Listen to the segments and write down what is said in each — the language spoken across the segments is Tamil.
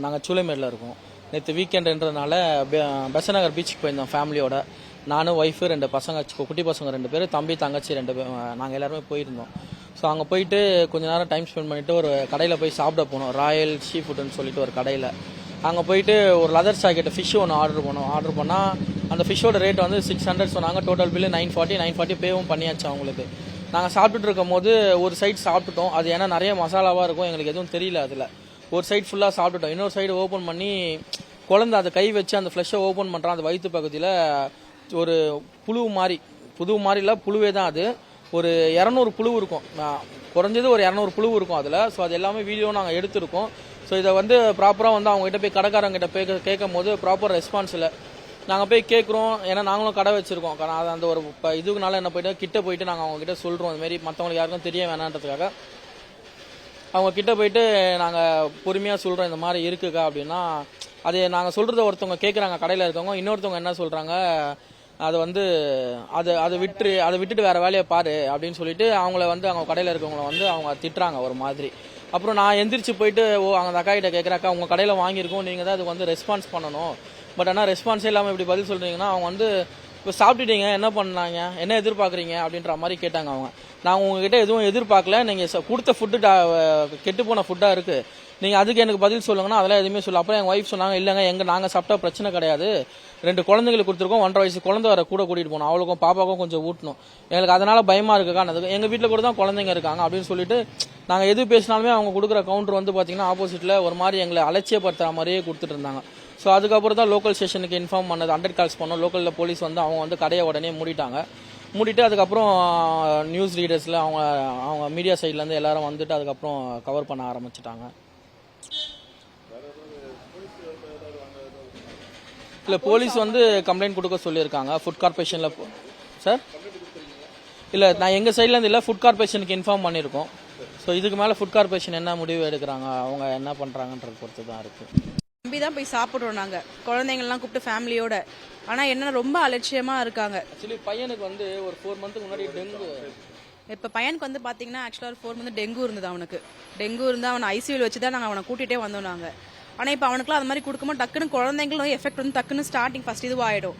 நாங்கள் சூளைமேடில் இருக்கோம். நேற்று வீக்கெண்டுன்றதுனால பெசநகர் பீச்சுக்கு போயிருந்தோம் ஃபேமிலியோட. நானும் ஒய்ஃபு 2 பசங்க, குட்டி பசங்க 2 பேர், தம்பி தங்கச்சி 2 பேர், நாங்கள் எல்லாருமே போயிருந்தோம். ஸோ அங்கே போயிட்டு கொஞ்ச நேரம் டைம் ஸ்பெண்ட் பண்ணிவிட்டு ஒரு கடையில் போய் சாப்பிட போனோம். ராயல் சீ ஃபுட்டுன்னு சொல்லிட்டு ஒரு கடையில். அங்கே போயிட்டு ஒரு லெதர் ஜாக்கெட் ஃபிஷ் ஒன்று ஆர்டர் பண்ணால் அந்த ஃபிஷ்ஷோட ரேட் வந்து 600 சொன்னாங்க. டோட்டல் பில்லு 940 பேவும் பண்ணியாச்சு அவங்களுக்கு. நாங்கள் சாப்பிட்டுட்டு இருக்கும் போது ஒரு சைடு சாப்பிட்டுட்டோம். அது ஏன்னா நிறைய மசாலாவாக இருக்கும், எங்களுக்கு எதுவும் தெரியல. அதில் ஒரு சைடு ஃபுல்லாக சாப்பிட்டுட்டோம். இன்னொரு சைடு ஓப்பன் பண்ணி குழந்தை அதை கை வச்சு அந்த ஃப்ளஷை ஓப்பன் பண்ணுறான். அந்த வயிற்று பகுதியில் ஒரு புழு மாதிரில புழுவே தான் அது. ஒரு 200 புழு இருக்கும், குறைஞ்சது ஒரு 200 புழு இருக்கும் அதில். ஸோ அது எல்லாமே வீடியோ நாங்கள் எடுத்திருக்கோம். ஸோ இதை வந்து ப்ராப்பராக வந்து அவங்ககிட்ட போய் கடைக்காரங்கிட்ட கேட்கும் போது ப்ராப்பர் ரெஸ்பான்ஸ் இல்லை. நாங்கள் போய் கேட்குறோம், ஏன்னா நாங்களும் கடை வச்சுருக்கோம். அது அந்த ஒரு இதுக்குனால என்ன போயிட்டு கிட்ட போயிட்டு நாங்கள் அவங்ககிட்ட சொல்கிறோம், இதுமாரி மற்றவங்களுக்கு யாருக்கும் தெரிய வேணான்றதுக்காக. அவங்க கிட்ட போயிட்டு நாங்கள் பொறுமையாக சொல்கிறோம், இந்த மாதிரி இருக்குக்கா அப்படின்னா. அது நாங்கள் சொல்கிறத ஒருத்தவங்க கேட்குறாங்க கடையில் இருக்கவங்க. இன்னொருத்தவங்க என்ன சொல்கிறாங்க, அதை வந்து அதை விட்டுட்டு வேறு வேலையை பாரு அப்படின்னு சொல்லிட்டு அவங்கள வந்து அவங்க கடையில் இருக்கவங்கள வந்து அவங்க திட்டுறாங்க ஒரு மாதிரி. அப்புறம் நான் எந்திரிச்சு போயிட்டு அந்த அக்கா கிட்ட கேட்குறேன், அக்கா உங்கள் கடையில் வாங்கியிருக்கோம், நீங்கள் தான் அதுக்கு வந்து ரெஸ்பான்ஸ் பண்ணணும். பட் ஆனால் ரெஸ்பான்ஸே இல்லாமல் இப்படி பதில் சொல்கிறீங்கன்னா, அவங்க வந்து இப்போ சாப்பிட்டுட்டீங்க, என்ன பண்ணாங்க, என்ன எதிர்பார்க்குறீங்க அப்படின்ற மாதிரி கேட்டாங்க அவங்க. நான் உங்ககிட்ட எதுவும் எதிர்பார்க்கல, நீங்கள் கொடுத்த ஃபுட்டு கெட்டு போன ஃபுட்டாக இருக்குது, நீங்கள் அதுக்கு எனக்கு பதில் சொல்லுங்கன்னா அதெல்லாம் எதுவுமே சொல்ல. அப்புறம் எங்கள் ஒய்ஃப் சொன்னாங்க, இல்லைங்க நாங்கள் சாப்பிட்டா பிரச்சனை கிடையாது, 2 குழந்தைங்களுக்கு கொடுத்துருக்கோம், 1.5 வயசு குழந்தை வர கூட கூட்டிகிட்டு போகணும், அவளுக்கும் பாப்பாவுக்கும் கொஞ்சம் ஊட்டணும், எங்களுக்கு அதனால் பயமாக இருக்குக்கானது, எங்கள் வீட்டில் கூட தான் குழந்தைங்க இருக்காங்க அப்படின்னு சொல்லிட்டு நாங்கள் எது பேசினாலுமே அவங்க கொடுக்குற கவுண்டர் வந்து பார்த்தீங்கன்னா ஆப்போசிட்டில் ஒரு மாதிரி எங்களை அலட்சியப்படுத்துகிற மாதிரியே கொடுத்துட்டு இருந்தாங்க. ஸோ அதுக்கப்புறம் தான் லோக்கல் ஸ்டேஷனுக்கு இன்ஃபார்ம் பண்ணது, 100 கால்ஸ் பண்ணோம். லோக்கலில் போலீஸ் வந்து அவங்க வந்து கடையை உடனே மூடிட்டு அதுக்கப்புறம் நியூஸ் ரீடர்ஸில் அவங்க மீடியா சைட்லேருந்து எல்லாரும் வந்துட்டு அதுக்கப்புறம் கவர் பண்ண ஆரம்பிச்சிட்டாங்க. இல்லை, போலீஸ் வந்து கம்ப்ளைண்ட் கொடுக்க சொல்லியிருக்காங்க ஃபுட் கார்பரேஷனில். சார் இல்லை, நான் எங்கள் சைட்லேருந்து இல்லை, ஃபுட் கார்பரேஷனுக்கு இன்ஃபார்ம் பண்ணியிருக்கோம். ஸோ இதுக்கு மேலே ஃபுட் கார்பரேஷன் என்ன முடிவு எடுக்கிறாங்க, அவங்க என்ன பண்ணுறாங்கன்றது பொறுத்து தான் இருக்குது. நம்பி தான் போய் சாப்பிட்றோம் நாங்கள், குழந்தைங்கள்லாம் கூப்பிட்டு ஃபேமிலியோட. ஆனால் என்ன ரொம்ப அலட்சியமாக இருக்காங்க. ஆக்சுவலி பையனுக்கு வந்து ஒரு 4 மந்த்துக்கு முன்னாடி டெங்கு. இப்போ பையனுக்கு வந்து பார்த்தீங்கன்னா ஆக்சுவலாக ஒரு 4 மந்த் டெங்கு இருந்தது. டெங்கு இருந்தால் அவனை ஐசியூவில் வச்சு தான் நாங்கள் அவனை கூட்டிகிட்டே வந்தோம் நாங்கள். ஆனால் இப்போ அவனுக்குலாம் அது மாதிரி கொடுக்கும்போது டக்குன்னு குழந்தைங்களும் எஃபெக்ட் வந்து டக்குன்னு ஸ்டார்டிங் ஃபர்ஸ்ட் இதுவாகிடும்.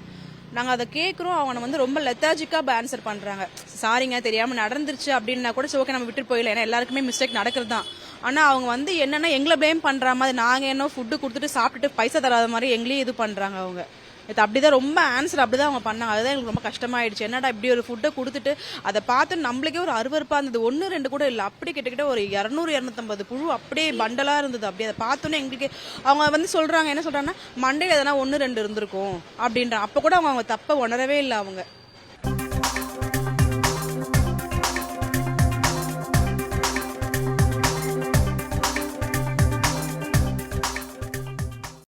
நாங்கள் அதை கேட்குறோம், அவனை வந்து ரொம்ப லெத்தாஜிக்காக ஆன்சர் பண்ணுறாங்க. சாரிங்க தெரியாமல் நடந்துருச்சு அப்படின்னா கூட சரி ஓகே நம்ம விட்டு போயிடல, ஏன்னா எல்லாருக்குமே மிஸ்டேக் நடக்கிறது தான். ஆனால் அவங்க வந்து என்னென்னா எங்களை ப்ளேம் பண்ணுற மாதிரி, நாங்கள் என்ன ஃபுட்டு கொடுத்துட்டு சாப்பிட்டுட்டு பைசா தராத மாதிரி எங்களையும் இது பண்ணுறாங்க அவங்க. இது அப்படிதான் ரொம்ப ஆன்சர் அப்படிதான் அவங்க பண்ணாங்க. அதுதான் எங்களுக்கு ரொம்ப கஷ்டமாயிடுச்சு. என்னடா இப்படி ஒரு ஃபுட்டை கொடுத்துட்டு அதை பார்த்து நம்மளுக்கே ஒரு அருவருப்பாக இருந்தது. 1 2 கூட இல்லை, அப்படி கிட்டக்கிட்ட ஒரு 200 250 புழு அப்படியே பண்டலாக இருந்தது. அப்படியே அதை பார்த்தோன்னே எங்களுக்கு அவங்க வந்து சொல்கிறாங்க, என்ன சொல்கிறாங்கன்னா மண்டையில் எதனா 1 2 இருந்திருக்கும் அப்படின்றாங்க. அப்போ கூட அவங்க தப்பை உணரவே இல்லை அவங்க.